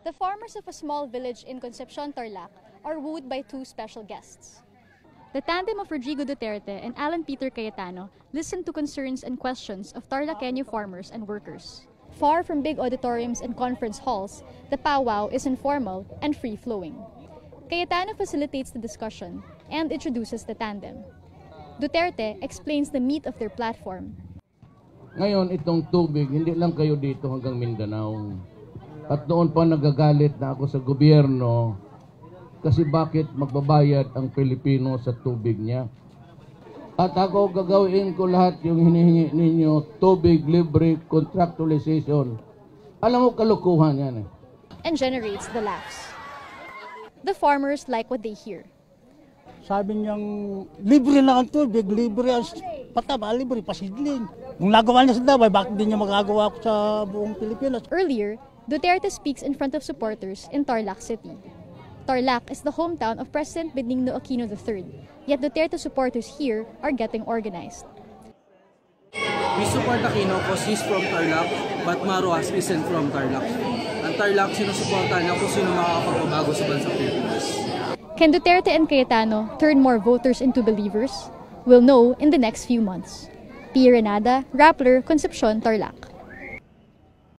The farmers of a small village in Concepcion, Tarlac are wooed by two special guests. The tandem of Rodrigo Duterte and Alan Peter Cayetano listen to concerns and questions of Tarlaqueño farmers and workers. Far from big auditoriums and conference halls, the powwow is informal and free-flowing. Cayetano facilitates the discussion and introduces the tandem. Duterte explains the meat of their platform. Ngayon, itong tubig, hindi lang kayo dito hanggang Mindanao. At noon pa nagagalit na ako sa gobyerno kasi bakit magbabayad ang Pilipino sa tubig niya. At ako gagawin ko lahat yung hinihingi ninyo, tubig, libre, contractualization. Alam mo, kalukuhan yan eh. And generates the laughs. The farmers like what they hear. Sabi niyang, libre na ang tubig, libre ang pataba, libre pasidling. Kung nagawa niya sa Davao, bakit di niya magagawa ko sa buong Pilipinas? Earlier, Duterte speaks in front of supporters in Tarlac City. Tarlac is the hometown of President Benigno Aquino III, yet Duterte supporters here are getting organized. We support Aquino because he's from Tarlac, but Maruas isn't from Tarlac. Ang Tarlac, sinusuportahan niya kung sino makakapagbabago sa bansang Pilipinas. Can Duterte and Cayetano turn more voters into believers? We'll know in the next few months. Pia Renada, Rappler, Concepcion, Tarlac.